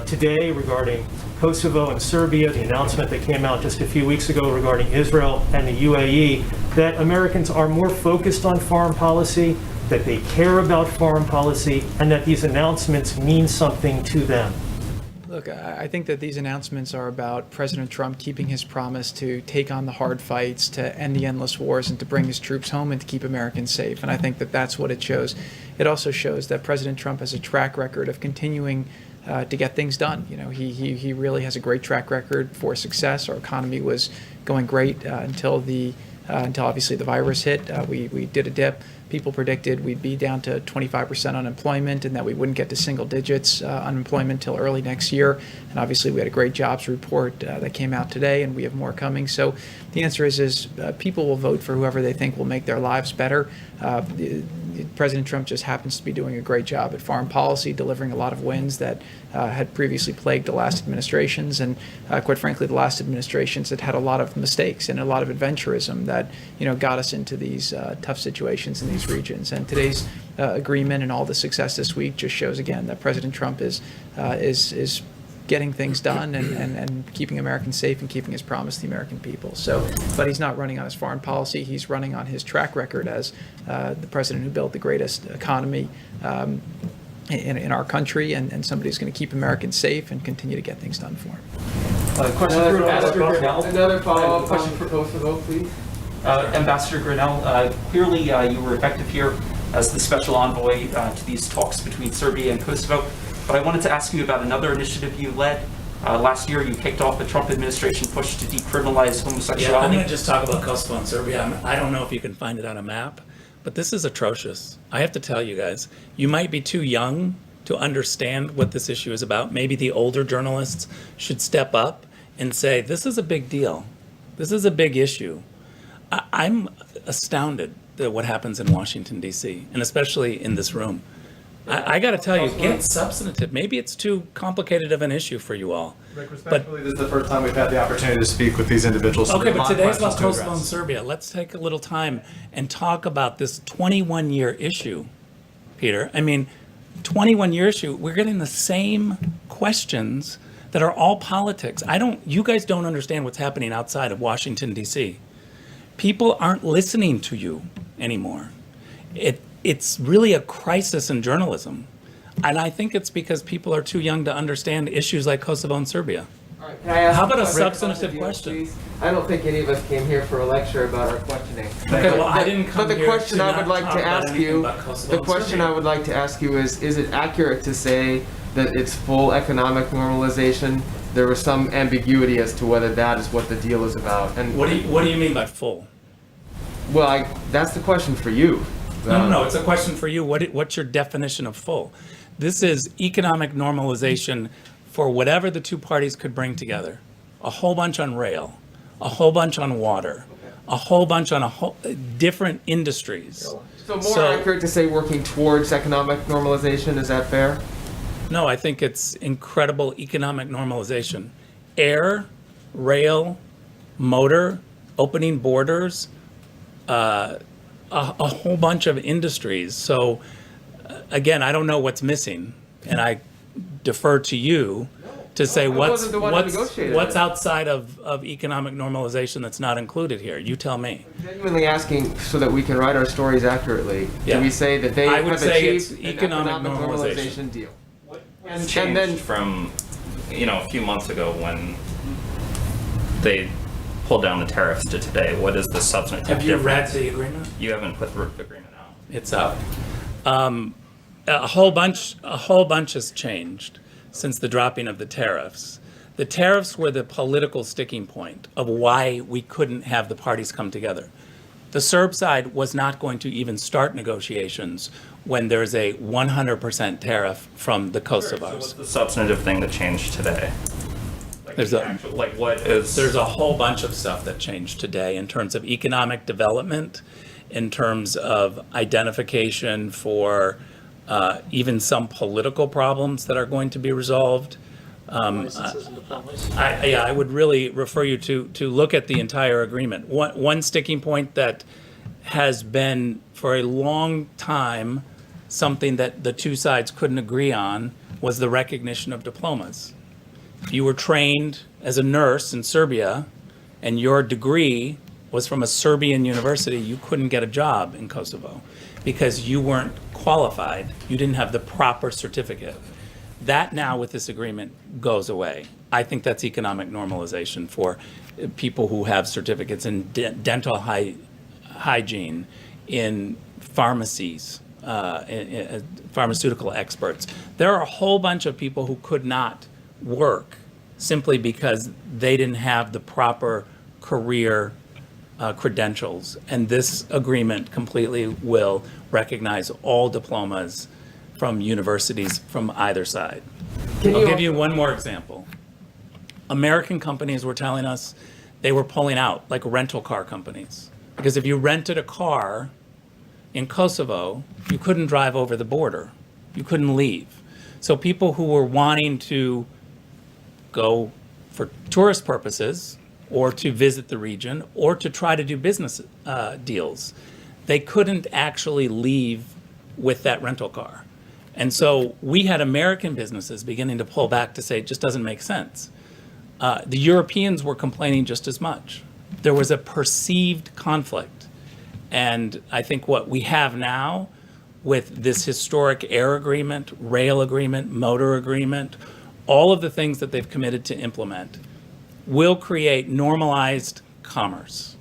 today regarding Kosovo and Serbia, the announcement that came out just a few weeks ago regarding Israel and the UAE, that Americans are more focused on foreign policy, that they care about foreign policy, and that these announcements mean something to them? Look, I think that these announcements are about President Trump keeping his promise to take on the hard fights, to end the endless wars, and to bring his troops home and to keep Americans safe. And I think that that's what it shows. It also shows that President Trump has a track record of continuing to get things done. He really has a great track record for success. Our economy was going great until obviously the virus hit. We did a dip. People predicted we'd be down to 25% unemployment and that we wouldn't get to single digits unemployment until early next year. And obviously we had a great jobs report that came out today, and we have more coming. So the answer is people will vote for whoever they think will make their lives better. President Trump just happens to be doing a great job at foreign policy, delivering a lot of wins that had previously plagued the last administrations, and quite frankly, the last administrations that had a lot of mistakes and a lot of adventurism that got us into these tough situations in these regions. And today's agreement and all the success this week just shows again that President Trump is getting things done and keeping Americans safe and keeping his promise to the American people. But he's not running on his foreign policy. He's running on his track record as the president who built the greatest economy in our country, and somebody who's going to keep Americans safe and continue to get things done for him. Another follow-up question for Kosovo, please. Ambassador Grenell, clearly you were effective here as the special envoy to these talks between Serbia and Kosovo. But I wanted to ask you about another initiative you led. Last year, you kicked off the Trump administration push to decriminalize homosexuality. Yeah, I'm going to just talk about Kosovo and Serbia. I don't know if you can find it on a map, but this is atrocious. I have to tell you guys, you might be too young to understand what this issue is about. Maybe the older journalists should step up and say, this is a big deal. This is a big issue. I'm astounded at what happens in Washington, D.C., and especially in this room. I got to tell you, get substantive. Maybe it's too complicated of an issue for you all. Rick, respectfully, this is the first time we've had the opportunity to speak with these individuals. Okay, but today's about Kosovo and Serbia. Let's take a little time and talk about this 21-year issue, Peter. I mean, 21-year issue. We're getting the same questions that are all politics. You guys don't understand what's happening outside of Washington, D.C. People aren't listening to you anymore. It's really a crisis in journalism. And I think it's because people are too young to understand issues like Kosovo and Serbia. Can I ask How about a Rick substantive Constantine, question? please? I don't think any of us came here for a lecture about our questioning. Okay, well, I didn't come But the here question to I not would like talk to about ask anything you, about Kosovo the and question Serbia. I would like to ask you is it accurate to say that it's full economic normalization? There was some ambiguity as to whether that is what the deal is about. And What do you mean by full? well, that's the question for you. No, it's a question for you. What's your definition of full? This is economic normalization for whatever the two parties could bring together. A whole bunch on rail, a whole bunch on water, a whole bunch on different industries. So more accurate to say working towards economic normalization, is that fair? No, I think it's incredible economic normalization. Air, rail, motor, opening borders, a whole bunch of industries. So again, I don't know what's missing, and I defer to you to say wasn't the one who negotiated what's it. outside of economic normalization that's not included here. You tell me. Genuinely asking so that we can write our stories accurately. Yeah. Do we say that they I would have say it's achieved economic an economic normalization deal? And and then- from, a few months ago when they pulled down the tariffs to today. What is the substantive Have you read difference? the agreement? You haven't put the agreement out. It's up. A whole bunch has changed since the dropping of the tariffs. The tariffs were the political sticking point of why we couldn't have the parties come together. The Serb side was not going to even start negotiations when there's a 100% tariff from the So what's Kosovars. the substantive thing that changed today? There's There's a whole bunch of stuff that changed today in terms of economic development, in terms of identification for even some political problems that are going to be resolved. I would really refer you to look at the entire agreement. One sticking point that has been for a long time something that the two sides couldn't agree on was the recognition of diplomas. If you were trained as a nurse in Serbia and your degree was from a Serbian university, you couldn't get a job in Kosovo because you weren't qualified. You didn't have the proper certificate. That now with this agreement goes away. I think that's economic normalization for people who have certificates in dental hygiene, in pharmacies, in pharmaceutical experts. There are a whole bunch of people who could not work simply because they didn't have the proper career credentials. And this agreement completely will recognize all diplomas from universities from either side. I'll give you one more example. American companies were telling us they were pulling out, like rental car companies. Because if you rented a car in Kosovo, you couldn't drive over the border. You couldn't leave. So people who were wanting to go for tourist purposes or to visit the region or to try to do business deals, they couldn't actually leave with that rental car. And so we had American businesses beginning to pull back to say it just doesn't make sense. The Europeans were complaining just as much. There was a perceived conflict. And I think what we have now with this historic air agreement, rail agreement, motor agreement, all of the things that they've committed to implement will create normalized commerce.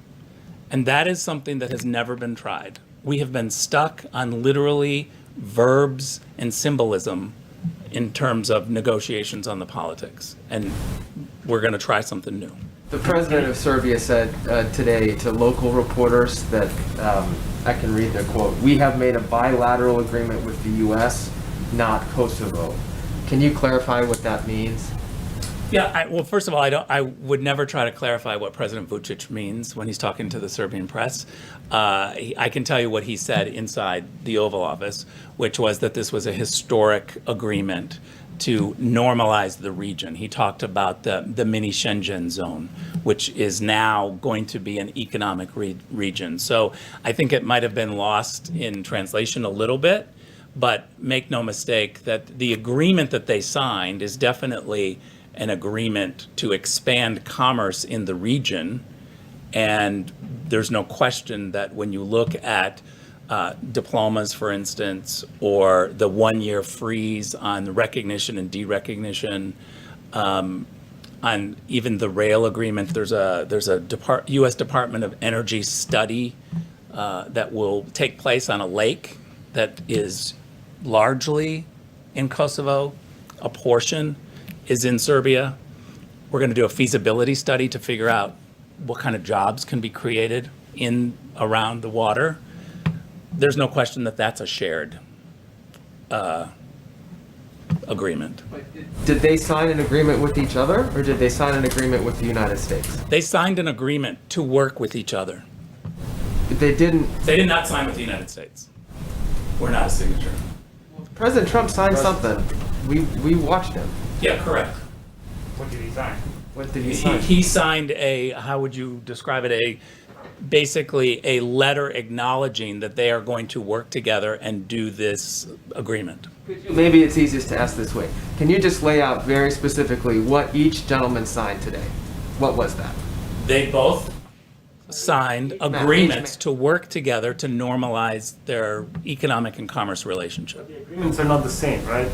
And that is something that has never been tried. We have been stuck on literally verbs and symbolism in terms of negotiations on the politics. And we're going to try something new. The president of Serbia said today to local reporters that, I can read their quote, "We have made a bilateral agreement with the U.S., not Kosovo." Can you clarify what that means? Yeah, well, first of all, I would never try to clarify what President Vučić means when he's talking to the Serbian press. I can tell you what he said inside the Oval Office, which was that this was a historic agreement to normalize the region. He talked about the mini Schengen zone, which is now going to be an economic region. So I think it might have been lost in translation a little bit, but make no mistake that the agreement that they signed is definitely an agreement to expand commerce in the region. And there's no question that when you look at diplomas, for instance, or the one-year freeze on the recognition and derecognition, on even the rail agreement. There's a U.S. Department of Energy study that will take place on a lake that is largely in Kosovo. A portion is in Serbia. We're going to do a feasibility study to figure out what kind of jobs can be created around the water. There's no question that that's a shared agreement. Did they sign an agreement with each other, or did they sign an agreement with the United States? They signed an agreement to work with each other. They didn't. They did not sign with the United States. We're not a signature. President Trump signed something. We watched him. Yeah, correct. What did he sign? What did he sign? He signed how would you describe it, basically a letter acknowledging that they are going to work together and do this agreement. Maybe it's easiest to ask this way. Can you just lay out very specifically what each gentleman signed today? What was that? They both signed agreements to work together to normalize their economic and commerce relationship. The agreements are not the same, right?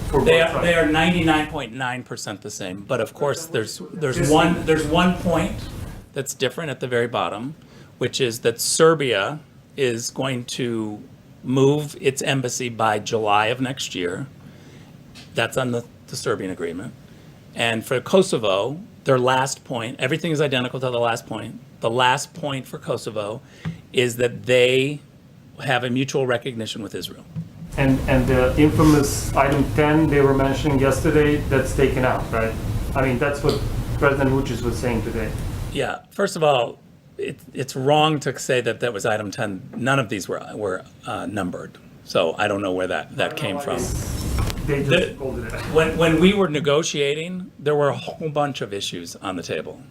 For They both are sides. 99.9% the same, but of course there's one point that's different at the very bottom, which is that Serbia is going to move its embassy by July of next year. That's on the Serbian agreement. And for Kosovo, their last point, everything is identical to the last point. The last point for Kosovo is that they have a mutual recognition with Israel. And the infamous item 10 they were mentioning yesterday, that's taken out, right? I mean, that's what President Vučić was saying today. Yeah, first of all, it's wrong to say that was item 10. None of these were numbered. So I don't know where that came from. They just folded it. When we were negotiating, there were a whole bunch of issues on the table.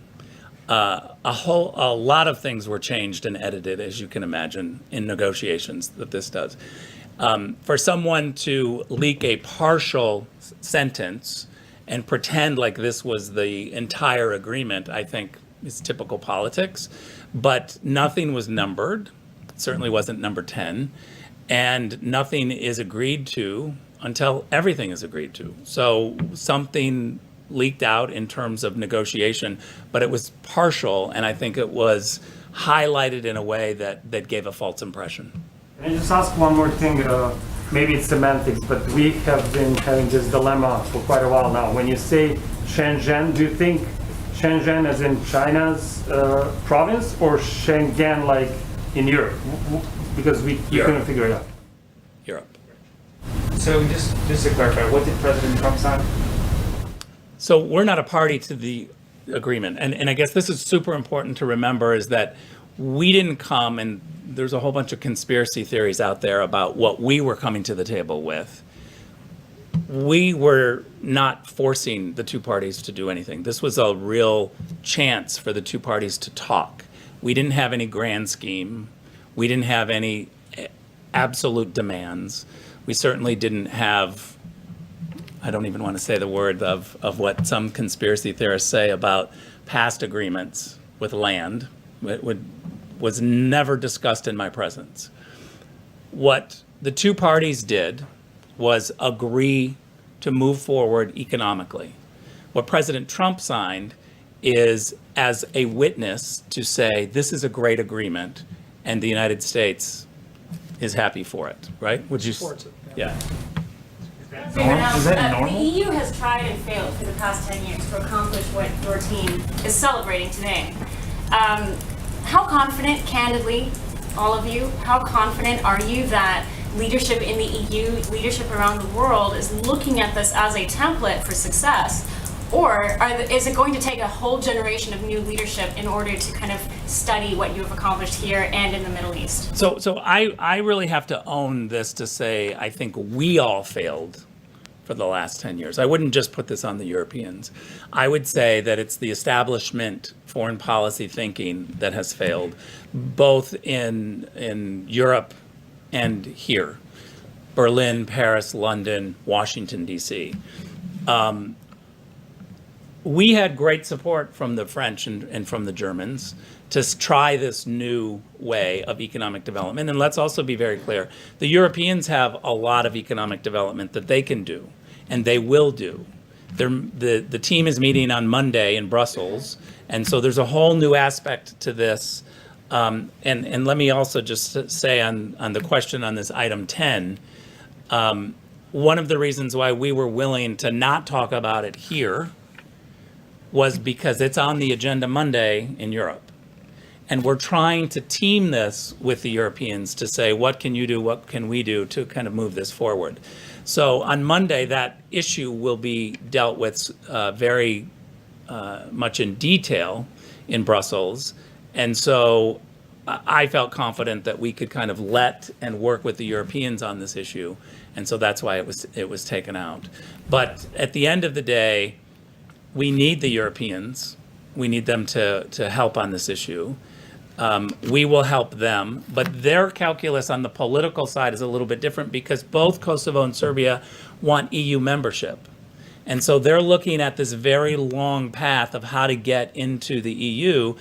A lot of things were changed and edited, as you can imagine, in negotiations that this does. For someone to leak a partial sentence and pretend like this was the entire agreement, I think is typical politics. But nothing was numbered. It certainly wasn't number 10. And nothing is agreed to until everything is agreed to. So something leaked out in terms of negotiation, but it was partial, and I think it was highlighted in a way that gave a false impression. Can I just ask one more thing? Maybe it's semantics, but we have been having this dilemma for quite a while now. When you say Shenzhen, do you think Shenzhen as in China's province, or Schengen like in Europe? Because we couldn't figure it out. Europe. So just to clarify, what did President Trump sign? So we're not a party to the agreement. And I guess this is super important to remember, is that we didn't come, and there's a whole bunch of conspiracy theories out there about what we were coming to the table with. We were not forcing the two parties to do anything. This was a real chance for the two parties to talk. We didn't have any grand scheme. We didn't have any absolute demands. We certainly didn't have, I don't even want to say the word of what some conspiracy theorists say about past agreements with land. It was never discussed in my presence. What the two parties did was agree to move forward economically. What President Trump signed is as a witness to say this is a great agreement and the United States is happy for it, right? Would you? Supports it. Yeah. Is that normal? The EU has tried and failed for the past 10 years to accomplish what your team is celebrating today. How confident, candidly, all of you, how confident are you that leadership in the EU, leadership around the world is looking at this as a template for success? Or is it going to take a whole generation of new leadership in order to kind of study what you have accomplished here and in the Middle East? So I really have to own this to say I think we all failed for the last 10 years. I wouldn't just put this on the Europeans. I would say that it's the establishment foreign policy thinking that has failed, both in Europe and here, Berlin, Paris, London, Washington, D.C. We had great support from the French and from the Germans to try this new way of economic development. And let's also be very clear, the Europeans have a lot of economic development that they can do, and they will do. the team is meeting on Monday in Brussels, and so there's a whole new aspect to this. And let me also just say on the question on this item 10, one of the reasons why we were willing to not talk about it here was because it's on the agenda Monday in Europe. And we're trying to team this with the Europeans to say, what can you do, what can we do to kind of move this forward? So on Monday, that issue will be dealt with very much in detail in Brussels. And so I felt confident that we could kind of let and work with the Europeans on this issue. And so that's why it was taken out. But at the end of the day, we need the Europeans. We need them to help on this issue. We will help them, but their calculus on the political side is a little bit different because both Kosovo and Serbia want EU membership. And so they're looking at this very long path of how to get into the EU.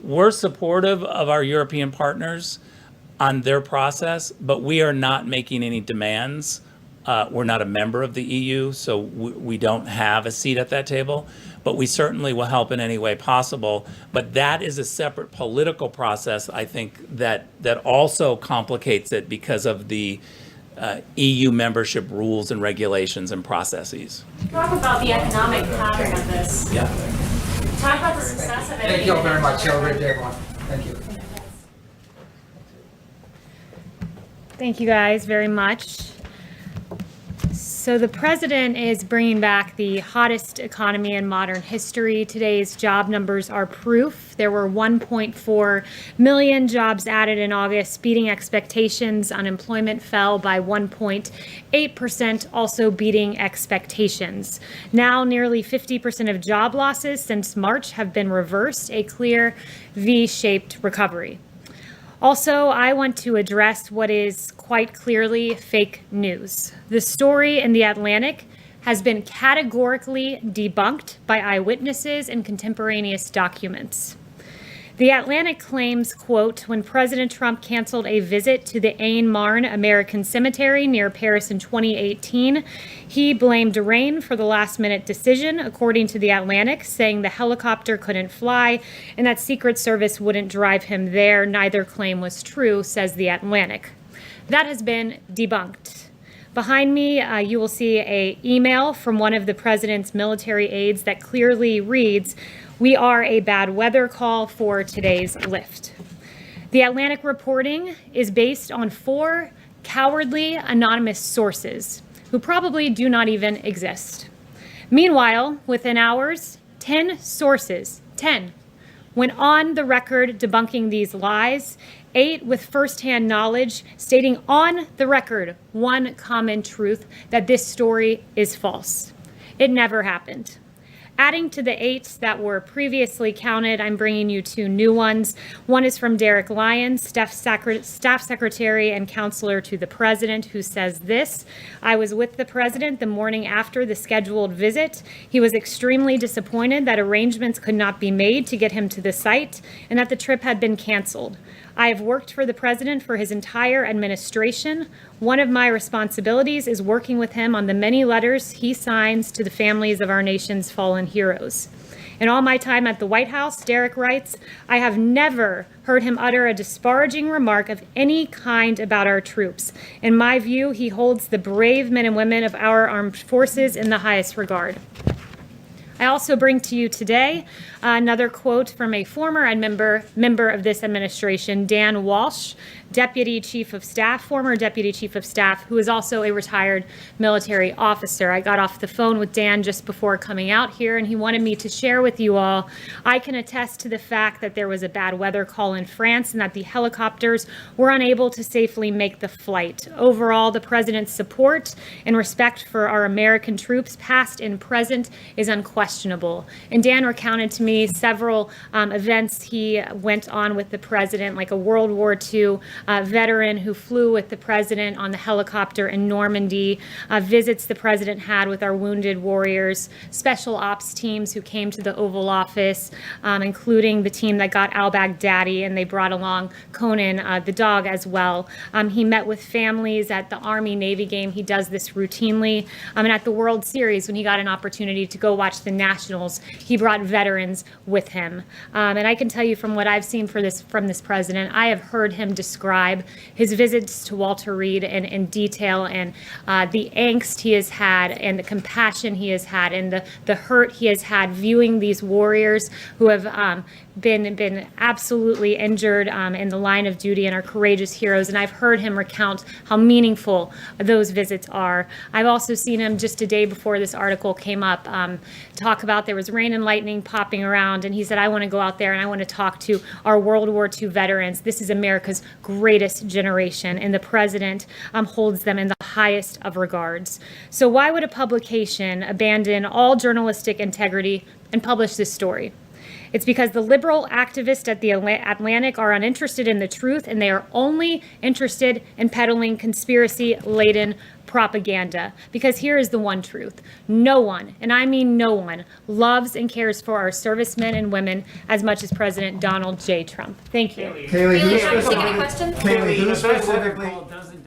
We're supportive of our European partners on their process, but we are not making any demands. We're not a member of the EU, so we don't have a seat at that table, but we certainly will help in any way possible. But that is a separate political process, I think, that also complicates it because of the EU membership rules and regulations and processes. Talk about the economic pattern of this. Yeah. Talk about the success of it. Thank you all very much. Have a great day, everyone. Thank you. Thank you guys very much. So the president is bringing back the hottest economy in modern history. Today's job numbers are proof. There were 1.4 million jobs added in August, beating expectations. Unemployment fell by 1.8%, also beating expectations. Now, nearly 50% of job losses since March have been reversed, a clear V-shaped recovery. Also, I want to address what is quite clearly fake news. The story in The Atlantic has been categorically debunked by eyewitnesses and contemporaneous documents. The Atlantic claims, quote, when President Trump canceled a visit to the Aisne-Marne American Cemetery near Paris in 2018, he blamed rain for the last-minute decision, according to The Atlantic, saying the helicopter couldn't fly and that Secret Service wouldn't drive him there. Neither claim was true, says The Atlantic. That has been debunked. Behind me, you will see an email from one of the president's military aides that clearly reads, "We are a bad weather call for today's lift." The Atlantic reporting is based on 4 cowardly anonymous sources who probably do not even exist. Meanwhile, within hours, 10 sources, 10, went on the record debunking these lies, 8 with firsthand knowledge, stating on the record one common truth, that this story is false. It never happened. Adding to the 8 that were previously counted, I'm bringing you 2 new ones. One is from Derek Lyons, staff secretary and counselor to the president, who says this: I was with the president the morning after the scheduled visit. He was extremely disappointed that arrangements could not be made to get him to the site and that the trip had been canceled. I have worked for the president for his entire administration. One of my responsibilities is working with him on the many letters he signs to the families of our nation's fallen heroes. In all my time at the White House, Derek writes, I have never heard him utter a disparaging remark of any kind about our troops. In my view, he holds the brave men and women of our armed forces in the highest regard. I also bring to you today another quote from a former member of this administration, Dan Walsh, Deputy Chief of Staff, former Deputy Chief of Staff, who is also a retired military officer. I got off the phone with Dan just before coming out here, and he wanted me to share with you all, I can attest to the fact that there was a bad weather call in France and that the helicopters were unable to safely make the flight. Overall, the president's support and respect for our American troops, past and present, is unquestionable. And Dan recounted to me several events he went on with the president, like a World War II veteran who flew with the president on the helicopter in Normandy, visits the president had with our wounded warriors, special ops teams who came to the Oval Office, including the team that got al-Baghdadi, and they brought along Conan, the dog, as well. He met with families at the Army-Navy game. He does this routinely. And at the World Series, when he got an opportunity to go watch the Nationals, he brought veterans with him. And I can tell you from what I've seen from this president, I have heard him describe his visits to Walter Reed in detail, and the angst he has had and the compassion he has had and the hurt he has had viewing these warriors who have been absolutely injured in the line of duty and are courageous heroes. And I've heard him recount how meaningful those visits are. I've also seen him just a day before this article came up talk about there was rain and lightning popping around, and he said, I want to go out there and I want to talk to our World War II veterans. This is America's greatest generation, and the president holds them in the highest of regards. So why would a publication abandon all journalistic integrity and publish this story? It's because the liberal activists at the Atlantic are uninterested in the truth, and they are only interested in peddling conspiracy-laden propaganda. Because here is the one truth. No one, and I mean no one, loves and cares for our servicemen and women as much as President Donald J. Trump. Thank you. Kaylee, Kaylee, should I take any questions? Kaylee, who The specifically? protocol doesn't